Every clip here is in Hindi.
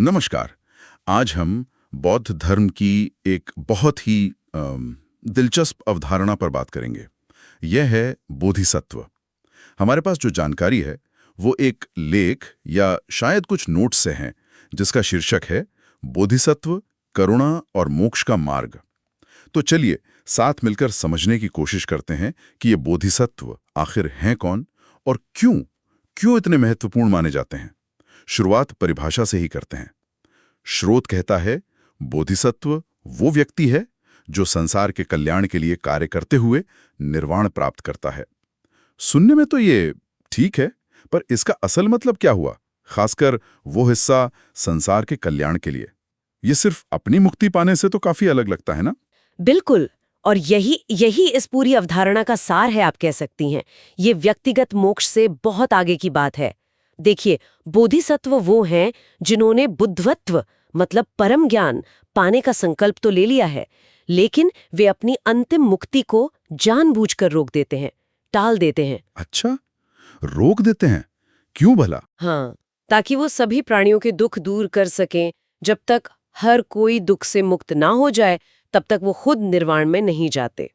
नमस्कार। आज हम बौद्ध धर्म की एक बहुत ही दिलचस्प अवधारणा पर बात करेंगे। यह है बोधिसत्व। हमारे पास जो जानकारी है वो एक लेख या शायद कुछ नोट्स से हैं, जिसका शीर्षक है बोधिसत्व, करुणा और मोक्ष का मार्ग। तो चलिए साथ मिलकर समझने की कोशिश करते हैं कि ये बोधिसत्व आखिर हैं कौन और क्यों क्यों इतने महत्वपूर्ण माने जाते हैं। शुरुआत परिभाषा से ही करते हैं। स्रोत कहता है, बोधिसत्व वो व्यक्ति है जो संसार के कल्याण के लिए कार्य करते हुए निर्वाण प्राप्त करता है। सुनने में तो ये ठीक है, पर इसका असल मतलब क्या हुआ? खासकर वो हिस्सा संसार के कल्याण के लिए। ये सिर्फ अपनी मुक्ति पाने से तो काफी अलग लगता है ना? बिल्कुल। और यही यही इस पूरी अवधारणा का सार है, आप कह सकती हैं। ये व्यक्तिगत मोक्ष से बहुत आगे की बात है। देखिए, बोधिसत्व वो हैं जिन्होंने बुद्धवत्व मतलब परम ज्ञान पाने का संकल्प तो ले लिया है, लेकिन वे अपनी अंतिम मुक्ति को जानबूझकर रोक देते हैं, टाल देते हैं। अच्छा, रोक देते हैं? क्यों भला? हाँ, ताकि वो सभी प्राणियों के दुख दूर कर सकें। जब तक हर कोई दुख से मुक्त ना हो जाए, तब तक वो खुद निर्वाण में नहीं जाते।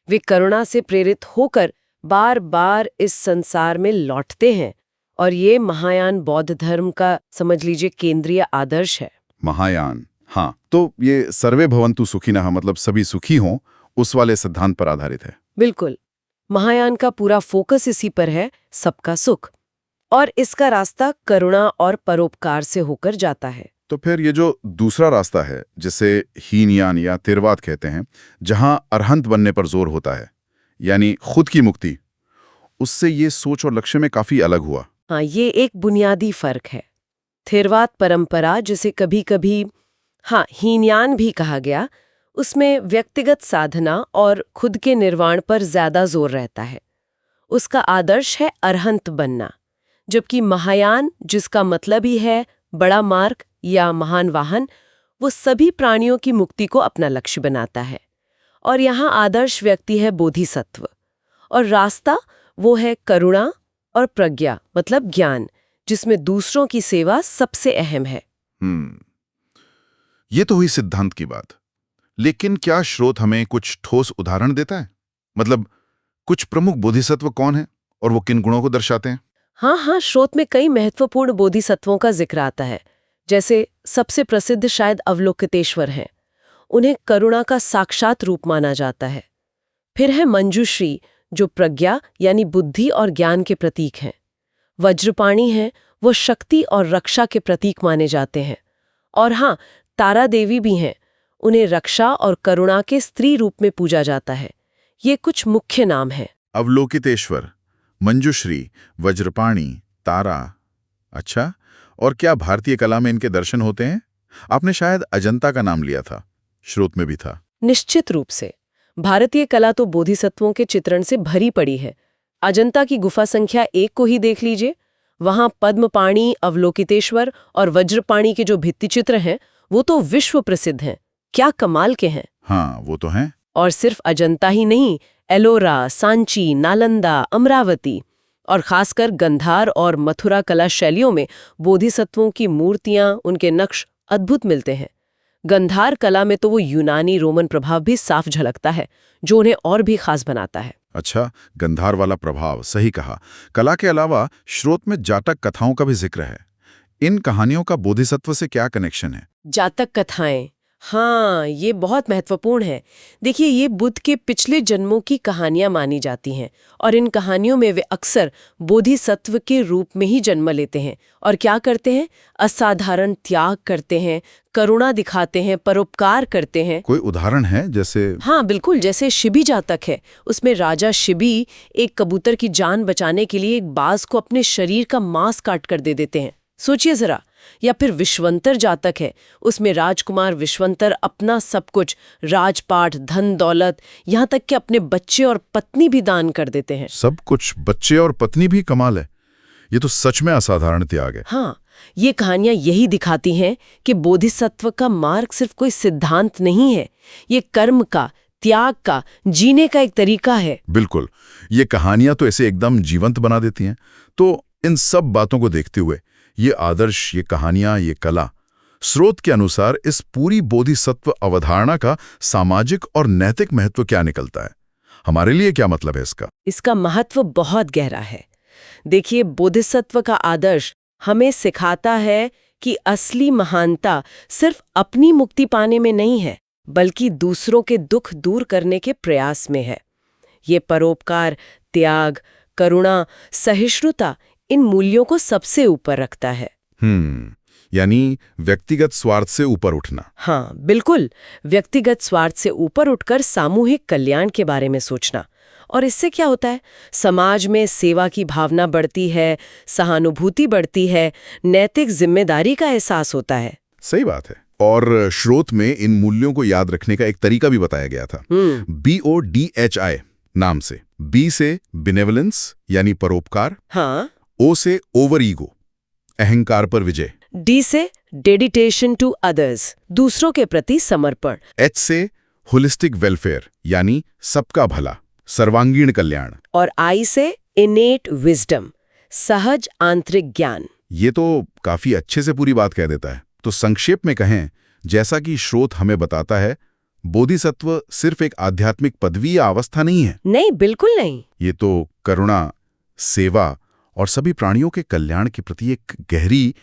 वे करुणा से प्रेरित होकर बार बार इस संसार में लौटते हैं, और ये महायान बौद्ध धर्म का समझ लीजिए केंद्रीय आदर्श है। महायान, हाँ, तो ये सर्वे भवन्तु सुखिनः मतलब सभी सुखी हों, उस वाले सिद्धांत पर आधारित है। बिल्कुल, महायान का पूरा फोकस इसी पर है, सबका सुख। और इसका रास्ता करुणा और परोपकार से होकर जाता है। तो फिर ये जो दूसरा रास्ता है, जिसे हीनयान या थिरवाद कहते हैं, जहां अरहंत बनने पर जोर होता है, यानी खुद की मुक्ति, उससे ये सोच और लक्ष्य में काफी अलग हुआ। हाँ, ये एक बुनियादी फर्क है। थिरवाद परंपरा, जिसे कभी-कभी हीनयान भी कहा गया, उसमें व्यक्तिगत साधना और खुद के निर्वाण पर ज्यादा जोर रहता है। उसका आदर्श है अरहंत बनना, जबकि महायान, जिसका मतलब ही है बड़ा मार्ग या महान वाहन, वो सभी प्राणियों की मुक्ति को अपना लक्ष्य बनाता है। और यहाँ आदर्श व्यक्ति है बोधिसत्व, और रास्ता वो है करुणा और प्रज्ञा मतलब ज्ञान, जिसमें दूसरों की सेवा सबसे अहम है। ये तो हुई सिद्धांत की बात। लेकिन क्या स्रोत हमें कुछ ठोस उदाहरण देता है? मतलब कुछ प्रमुख बोधिसत्व कौन है और वो किन गुणों को दर्शाते हैं? हाँ, स्रोत में कई महत्वपूर्ण बोधिसत्वों का जिक्र आता है। जैसे सबसे प्रसिद्ध शायद अवलोकितेश्वर हैं। उन्हें करुणा का साक्षात रूप माना जाता है। फिर है मंजूश्री, जो प्रज्ञा यानी बुद्धि और ज्ञान के प्रतीक हैं। वज्रपाणी हैं, वो शक्ति और रक्षा के प्रतीक माने जाते हैं। और हाँ, तारा देवी भी हैं। उन्हें रक्षा और करुणा के स्त्री रूप में पूजा जाता है। ये कुछ मुख्य नाम हैं। अवलोकितेश्वर, मंजुश्री, वज्रपाणी, तारा। अच्छा, और क्या भारतीय कला में इनके दर्शन होते हैं? आपने शायद अजंता का नाम लिया था, स्रोत में भी था। निश्चित रूप से भारतीय कला तो बोधिसत्वों के चित्रण से भरी पड़ी है। अजंता की गुफा संख्या 1 को ही देख लीजिए। वहां पद्मपाणी, अवलोकितेश्वर और वज्रपाणी के जो भित्तिचित्र हैं, वो तो विश्व प्रसिद्ध हैं। क्या कमाल के हैं। हाँ, वो तो हैं। और सिर्फ अजंता ही नहीं, एलोरा, सांची, नालंदा, अमरावती और खासकर गंधार और मथुरा कला शैलियों में बोधिसत्वों की मूर्तियां, उनके नक्श अद्भुत मिलते हैं। गंधार कला में तो वो यूनानी रोमन प्रभाव भी साफ झलकता है, जो उन्हें और भी खास बनाता है। अच्छा, गंधार वाला प्रभाव, सही कहा। कला के अलावा स्रोत में जातक कथाओं का भी जिक्र है। इन कहानियों का बोधिसत्व से क्या कनेक्शन है? जातक कथाएं, हाँ, ये बहुत महत्वपूर्ण है। देखिए, ये बुद्ध के पिछले जन्मों की कहानियां मानी जाती हैं, और इन कहानियों में वे अक्सर बोधिसत्व के रूप में ही जन्म लेते हैं। और क्या करते हैं? असाधारण त्याग करते हैं, करुणा दिखाते हैं, परोपकार करते हैं। कोई उदाहरण है जैसे? हाँ, बिल्कुल। जैसे शिबी जातक है, उसमें राजा शिबी एक कबूतर की जान बचाने के लिए एक बाज को अपने शरीर का मांस काट कर दे देते हैं। सोचिए जरा। या फिर विश्वंतर जातक है, उसमें राजकुमार विश्वंतर अपना सब कुछ, राजपाट, धन दौलत, यहाँ तक कि अपने बच्चे और पत्नी भी दान कर देते हैं। सब कुछ, बच्चे और पत्नी भी? कमाल है। ये तो सच में असाधारण त्याग है। हाँ, ये कहानियां यही दिखाती हैं कि बोधिसत्व का मार्ग सिर्फ कोई सिद्धांत नहीं है, ये कर्म का, त्याग का, जीने का एक तरीका है। बिल्कुल, ये कहानियां तो ऐसे एकदम जीवंत बना देती हैं। तो इन सब बातों को देखते हुए ये आदर्श, ये कहानियां, ये कला स्रोत के अनुसार इस पूरी बोधिसत्व अवधारणा का सामाजिक और नैतिक महत्व क्या निकलता है? हमारे लिए क्या मतलब है इसका? इसका महत्व बहुत गहरा है। देखिए, बोधिसत्व का आदर्श हमें सिखाता है कि असली महानता सिर्फ अपनी मुक्ति पाने में नहीं है, बल्कि दूसरों के दुख दूर करने के प्रयास में है। ये परोपकार, त्याग, करुणा, सहिष्णुता इन मूल्यों को सबसे ऊपर रखता है। यानी व्यक्तिगत स्वार्थ से ऊपर उठना। हाँ, बिल्कुल। व्यक्तिगत स्वार्थ से ऊपर उठकर सामूहिक कल्याण के बारे में सोचना। और इससे क्या होता है? समाज में सेवा की भावना बढ़ती है, सहानुभूति बढ़ती है, नैतिक जिम्मेदारी का एहसास होता है। सही बात है। और स्रोत में इन मूल्यों को याद रखने का एक तरीका भी बताया गया था। BODHI नाम से। B से बिनेवलेंस यानी परोपकार। हाँ। O से ओवर ईगो, अहंकार पर विजय। D से डेडिकेशन टू अदर्स, दूसरों के प्रति समर्पण। H से होलिस्टिक वेलफेयर यानी सबका भला, सर्वांगीण कल्याण। और I से इनेट विजडम, सहज आंतरिक ज्ञान। ये तो काफी अच्छे से पूरी बात कह देता है। तो संक्षेप में कहें, जैसा कि स्रोत हमें बताता है, बोधिसत्व सिर्फ एक आध्यात्मिक पदवी या अवस्था नहीं है। नहीं, बिल्कुल नहीं। ये तो करुणा, सेवा और सभी प्राणियों के कल्याण के प्रति एक गहरी,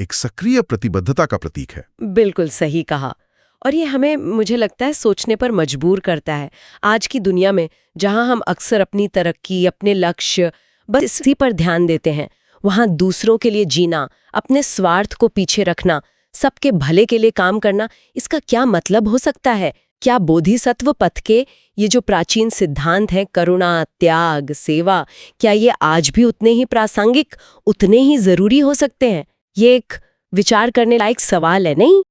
एक सक्रिय प्रतिबद्धता का प्रतीक है। बिल्कुल सही कहा। और ये हमें, मुझे लगता है, सोचने पर मजबूर करता है। आज की दुनिया में जहां हम अक्सर अपनी तरक्की, अपने लक्ष्य, बस इसी पर ध्यान देते हैं, वहां दूसरों के लिए जीना, अपने स्वार्थ को पीछे रखना, सबके भले के लिए काम करना, इसका क्या मतलब हो सकता है? क्या बोधिसत्व पथ के ये जो प्राचीन सिद्धांत हैं, करुणा, त्याग, सेवा, क्या ये आज भी उतने ही प्रासंगिक, उतने ही जरूरी हो सकते हैं? ये एक विचार करने लायक सवाल है, नहीं?